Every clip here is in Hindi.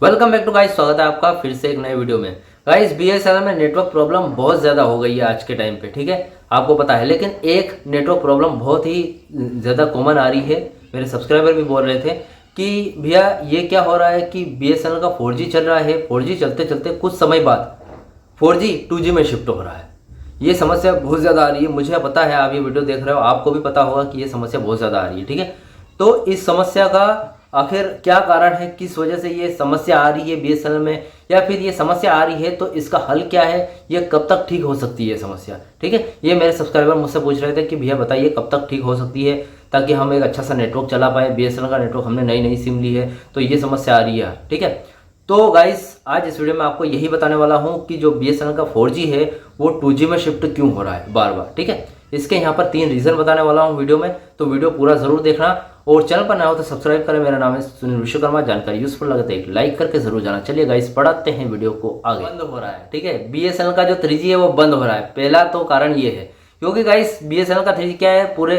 Welcome back to guys. स्वागत है आपका फिर से एक नए वीडियो में। गाइस बीएसएनएल में नेटवर्क प्रॉब्लम बहुत ज़्यादा हो गई है आज के टाइम पे, ठीक है, आपको पता है। लेकिन एक नेटवर्क प्रॉब्लम बहुत ही ज़्यादा कॉमन आ रही है। मेरे सब्सक्राइबर भी बोल रहे थे कि भैया ये क्या हो रहा है कि बीएसएनएल का 4G चल रहा है, 4G चलते चलते कुछ समय बाद 4G 2G में शिफ्ट हो रहा है। ये समस्या बहुत ज़्यादा आ रही है। मुझे पता है, आप ये वीडियो देख रहे हो, आपको भी पता होगा कि ये समस्या बहुत ज़्यादा आ रही है, ठीक है। तो इस समस्या का आखिर क्या कारण है, किस वजह से ये समस्या आ रही है बीएसएनएल में, या फिर ये समस्या आ रही है तो इसका हल क्या है, ये कब तक ठीक हो सकती है समस्या, ठीक है। ये मेरे सब्सक्राइबर मुझसे पूछ रहे थे कि भैया बताइए कब तक ठीक हो सकती है, ताकि हम एक अच्छा सा नेटवर्क चला पाए। बीएसएनएल का नेटवर्क हमने नई नई सिम ली है तो ये समस्या आ रही है, ठीक है। तो गाइस आज इस वीडियो में आपको यही बताने वाला हूँ कि जो बीएसएनएल का 4G है वो 2G में शिफ्ट क्यों हो रहा है बार बार, ठीक है। इसके यहाँ पर 3 रीज़न बताने वाला हूँ वीडियो में, तो वीडियो पूरा ज़रूर देखना। और चैनल पर नया हो तो सब्सक्राइब करें। मेरा नाम है सुनील विश्वकर्मा। जानकारी यूजफुल लगे तो एक लाइक करके जरूर जाना। चलिए गाइस बढ़ाते हैं वीडियो को आगे। बंद हो रहा है, ठीक है, बीएसएनएल का जो 3G है वो बंद हो रहा है। पहला तो कारण ये है क्योंकि गाइस बीएसएनएल का 3G क्या है, पूरे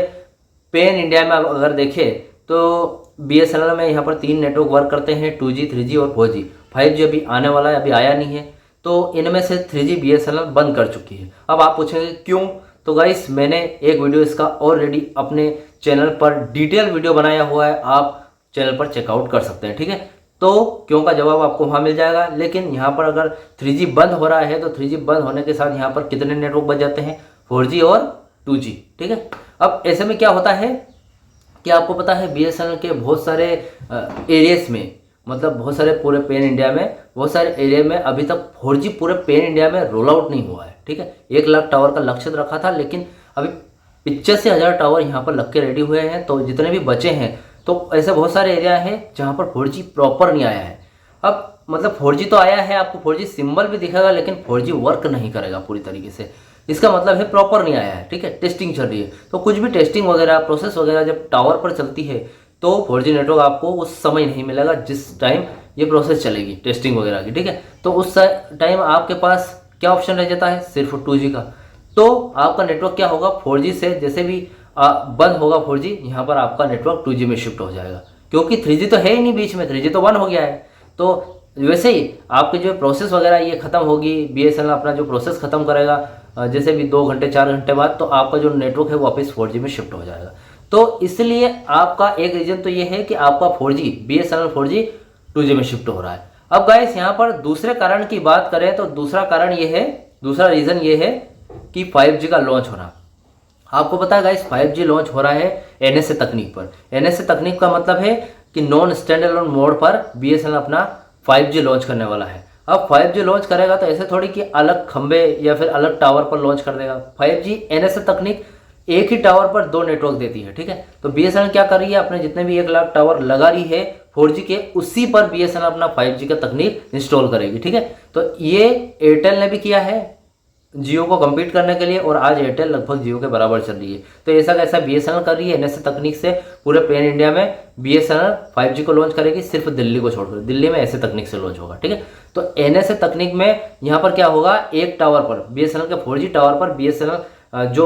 पैन इंडिया में अगर देखें तो बीएसएनएल में यहाँ पर 3 नेटवर्क वर्क करते हैं, 2G 3G और 4G। 5G अभी आने वाला है, अभी आया नहीं है। तो इनमें से 3G बीएसएनएल बंद कर चुकी है। अब आप पूछेंगे क्यों, तो गाइस मैंने एक वीडियो इसका ऑलरेडी अपने चैनल पर डिटेल वीडियो बनाया हुआ है, आप चैनल पर चेकआउट कर सकते हैं, ठीक है। तो क्यों का जवाब आपको वहाँ मिल जाएगा। लेकिन यहाँ पर अगर 3G बंद हो रहा है तो 3G बंद होने के साथ यहाँ पर कितने नेटवर्क बच जाते हैं, 4G और 2G, ठीक है। अब ऐसे में क्या होता है कि आपको पता है बीएसएनएल के बहुत सारे एरियाज में, मतलब बहुत सारे पूरे पैन इंडिया में, बहुत सारे एरिया में अभी तक 4G पूरे पैन इंडिया में रोल आउट नहीं हुआ है, ठीक है। 1 लाख टावर का लक्ष्य रखा था, लेकिन अभी 85,000 टावर यहाँ पर लग के रेडी हुए हैं। तो जितने भी बचे हैं तो ऐसे बहुत सारे एरिया हैं जहाँ पर 4G प्रॉपर नहीं आया है। अब मतलब 4G तो आया है, आपको 4G सिंबल भी दिखेगा, लेकिन 4G वर्क नहीं करेगा पूरी तरीके से। इसका मतलब है प्रॉपर नहीं आया है, ठीक है, टेस्टिंग चल रही है। तो कुछ भी टेस्टिंग वगैरह प्रोसेस वगैरह जब टावर पर चलती है तो 4G नेटवर्क आपको उस समय नहीं मिलेगा जिस टाइम ये प्रोसेस चलेगी टेस्टिंग वगैरह की, ठीक है। तो उस टाइम आपके पास क्या ऑप्शन रह जाता है, सिर्फ 2G का। तो आपका नेटवर्क क्या होगा, 4G से जैसे भी बंद होगा 4G, यहाँ पर आपका नेटवर्क 2G में शिफ्ट हो जाएगा, क्योंकि 3G तो है ही नहीं बीच में, 3G तो बंद हो गया है। तो वैसे ही आपकी जो प्रोसेस वगैरह ये खत्म होगी, बीएसएनएल अपना जो प्रोसेस खत्म करेगा जैसे भी 2 घंटे 4 घंटे बाद, तो आपका जो नेटवर्क है वापस 4G में शिफ्ट हो जाएगा। तो इसलिए आपका एक रीजन तो ये है कि आपका 4G बीएसएनएल 4G 2G में शिफ्ट हो रहा है। अब गाइस यहाँ पर दूसरे कारण की बात करें तो दूसरा कारण ये है, दूसरा रीजन ये है कि 5G का लॉन्च होना। आपको पता है गाइस 5G लॉन्च हो रहा है एनएसए तकनीक पर। एनएसए तकनीक का मतलब है कि नॉन स्टैंड अलोन मोड पर बीएसएनएल अपना 5G लॉन्च करने वाला है। अब 5G लॉन्च करेगा तो ऐसे थोड़ी कि अलग खंबे या फिर अलग टावर पर लॉन्च कर देगा। 5G एनएसए तकनीक एक ही टावर पर 2 नेटवर्क देती है, ठीक है। तो बीएसएनएल क्या कर रही है, अपने जितने भी 1 लाख टावर लगा रही है 4G के, उसी पर बीएसएनएल अपना 5G का तकनीक इंस्टॉल करेगी, ठीक है। तो ये एयरटेल ने भी किया है जियो को कम्पीट करने के लिए, और आज एयरटेल लगभग जियो के बराबर चल रही है। तो ऐसा कैसा बीएसएनएल कर रही है एनएसए तकनीक से पूरे पैन इंडिया में बीएसएनएल 5G को लॉन्च करेगी, सिर्फ दिल्ली को छोड़कर। दिल्ली में ऐसे तकनीक से लॉन्च होगा, ठीक है। तो एनएसए तकनीक में यहाँ पर क्या होगा, एक टावर पर बीएसएनएल के 4G टावर पर बीएसएनएल जो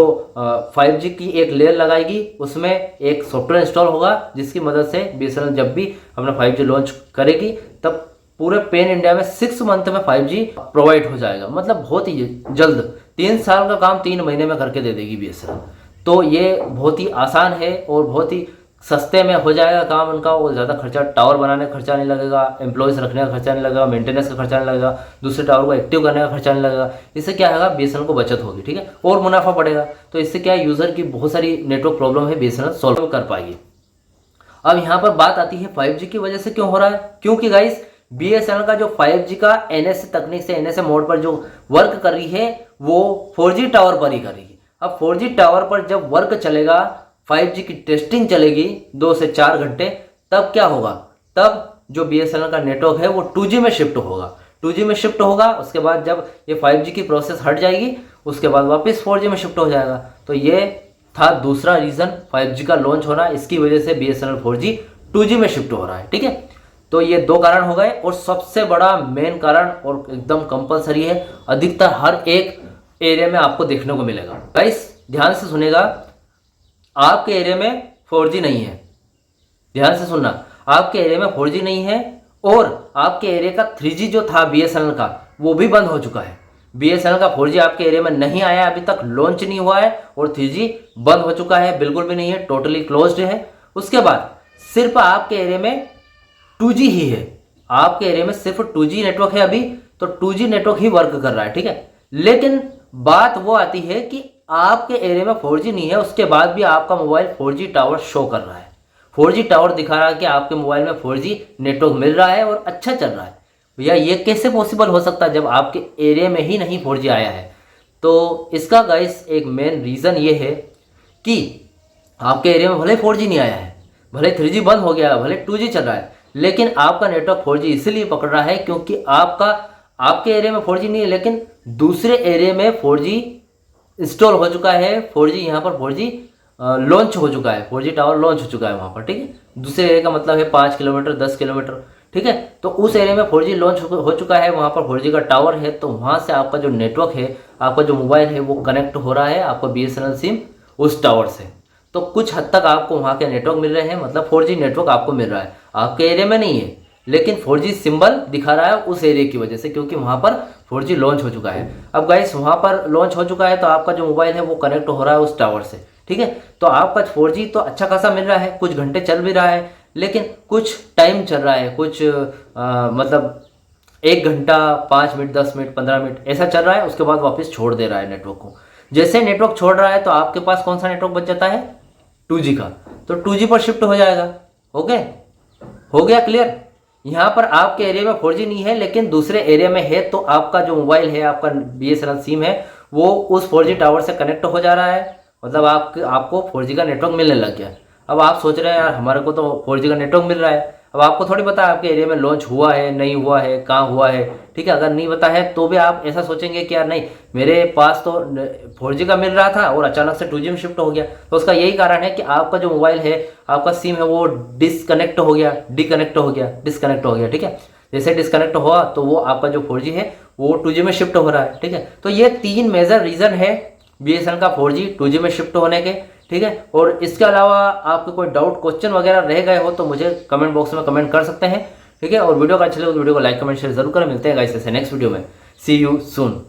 5G की एक लेयर लगाएगी, उसमें एक सॉफ्टवेयर इंस्टॉल होगा जिसकी मदद से बीएसएनएल जब भी अपना 5G लॉन्च करेगी तब पूरे पैन इंडिया में 6 मंथ में 5G प्रोवाइड हो जाएगा। मतलब बहुत ही जल्द, 3 साल का काम 3 महीने में करके दे देगी बीएसएनएल। तो ये बहुत ही आसान है और बहुत ही सस्ते में हो जाएगा काम उनका। और ज़्यादा खर्चा, टावर बनाने का खर्चा नहीं लगेगा, एम्प्लॉयज़ रखने का खर्चा नहीं लगेगा, मेंटेनेंस का खर्चा नहीं लगेगा, दूसरे टावर को एक्टिव करने का खर्चा नहीं लगेगा। इससे क्या होगा, बीएसएनएल को बचत होगी, ठीक है, और मुनाफा बढ़ेगा। तो इससे क्या, यूज़र की बहुत सारी नेटवर्क प्रॉब्लम है बीएसएनएल सॉल्व कर पाएगी। अब यहाँ पर बात आती है 5G की वजह से क्यों हो रहा है, क्योंकि गाइस बीएसएनएल का जो 5G का एनएसए तकनीक से एनएसए मोड पर जो वर्क कर रही है वो 4G टावर पर ही कर रही है। अब 4G टावर पर जब वर्क चलेगा, 5G की टेस्टिंग चलेगी 2 से 4 घंटे, तब क्या होगा, तब जो बीएसएनएल का नेटवर्क है वो 2G में शिफ्ट होगा। 2G में शिफ्ट होगा, उसके बाद जब ये 5G की प्रोसेस हट जाएगी उसके बाद वापस 4G में शिफ्ट हो जाएगा। तो ये था दूसरा रीजन 5G का लॉन्च होना, इसकी वजह से बीएसएनएल 4G 2G में शिफ्ट हो रहा है, ठीक है। तो ये 2 कारण हो गए, और सबसे बड़ा मेन कारण और एकदम कंपलसरी है, अधिकतर हर एक एरिया में आपको देखने को मिलेगा। गाइस ध्यान से सुनेगा, आपके एरिया में 4G नहीं है, ध्यान से सुनना, आपके एरिया में 4G नहीं है और आपके एरिया का 3G जो था BSNL का वो भी बंद हो चुका है। BSNL का 4G आपके एरिया में नहीं आया, अभी तक लॉन्च नहीं हुआ है, और 3G बंद हो चुका है, बिल्कुल भी नहीं है, टोटली क्लोज्ड है। उसके बाद सिर्फ आपके एरिया में 2G ही है, आपके एरिया में सिर्फ 2G नेटवर्क है अभी, तो 2G नेटवर्क ही वर्क कर रहा है, ठीक है। लेकिन बात वो आती है कि आपके एरिया में 4G नहीं है, उसके बाद भी आपका मोबाइल 4G टावर शो कर रहा है, 4G टावर दिखा रहा है कि आपके मोबाइल में 4G नेटवर्क मिल रहा है और अच्छा चल रहा है। भैया ये कैसे पॉसिबल हो सकता है जब आपके एरिया में ही नहीं 4G आया है? तो इसका गाइस एक मेन रीज़न ये है कि आपके एरिया में भले 4G नहीं आया है, भले 3G बंद हो गया है, भले 2G चल रहा है, लेकिन आपका नेटवर्क 4G इसीलिए पकड़ रहा है क्योंकि आपके एरिया में 4G नहीं है, लेकिन दूसरे एरिया में 4G इंस्टॉल हो चुका है, 4G यहाँ पर 4G लॉन्च हो चुका है, 4G टावर लॉन्च हो चुका है वहाँ पर, ठीक है। दूसरे एरिया का मतलब है 5 किलोमीटर 10 किलोमीटर, ठीक है। तो उस एरिया में 4G लॉन्च हो चुका है, वहाँ पर 4G का टावर है, तो वहाँ से आपका जो नेटवर्क है, आपका जो मोबाइल है वो कनेक्ट हो रहा है आपका BSNL सिम उस टावर से। तो कुछ हद तक आपको वहाँ के नेटवर्क मिल रहे हैं, मतलब 4G नेटवर्क आपको मिल रहा है, आपके एरिया में नहीं है, लेकिन 4G सिंबल दिखा रहा है उस एरिया की वजह से, क्योंकि वहाँ पर 4G लॉन्च हो चुका है। अब गाइस वहाँ पर लॉन्च हो चुका है तो आपका जो मोबाइल है वो कनेक्ट हो रहा है उस टावर से, ठीक है। तो आपका 4G तो अच्छा खासा मिल रहा है, कुछ घंटे चल भी रहा है, लेकिन कुछ टाइम चल रहा है, कुछ मतलब 1 घंटा 5 मिनट 10 मिनट 15 मिनट ऐसा चल रहा है, उसके बाद वापस छोड़ दे रहा है नेटवर्क को। जैसे नेटवर्क छोड़ रहा है तो आपके पास कौन सा नेटवर्क बच जाता है? 2G का, तो 2G पर शिफ्ट हो जाएगा। ओके, हो गया क्लियर? यहाँ पर आपके एरिया में 4G नहीं है, लेकिन दूसरे एरिया में है, तो आपका जो मोबाइल है, आपका BSNL सिम है, वो उस 4G टावर से कनेक्ट हो जा रहा है, मतलब आपको 4G का नेटवर्क मिलने लग गया। अब आप सोच रहे हैं यार हमारे को तो 4G का नेटवर्क मिल रहा है, अब आपको थोड़ी पता है आपके एरिया में लॉन्च हुआ है नहीं हुआ है, कहाँ हुआ है, ठीक है। अगर नहीं पता है तो भी आप ऐसा सोचेंगे कि यार नहीं, मेरे पास तो 4G का मिल रहा था और अचानक से 2G में शिफ्ट हो गया। तो उसका यही कारण है कि आपका जो मोबाइल है, आपका सिम है, वो डिस्कनेक्ट हो गया, डिस्कनेक्ट हो गया, ठीक है। जैसे डिस्कनेक्ट हुआ तो वो आपका जो 4G है वो 2G में शिफ्ट हो रहा है, ठीक है। तो ये 3 मेजर रीज़न है BSNL का 4G 2G में शिफ्ट होने के, ठीक है। और इसके अलावा आपको कोई डाउट क्वेश्चन वगैरह रह गए हो तो मुझे कमेंट बॉक्स में कमेंट कर सकते हैं, ठीक है। और वीडियो का अच्छा लगे तो वीडियो को लाइक कमेंट शेयर जरूर करें। मिलते हैं गाइस ऐसे नेक्स्ट वीडियो में। सी यू सून।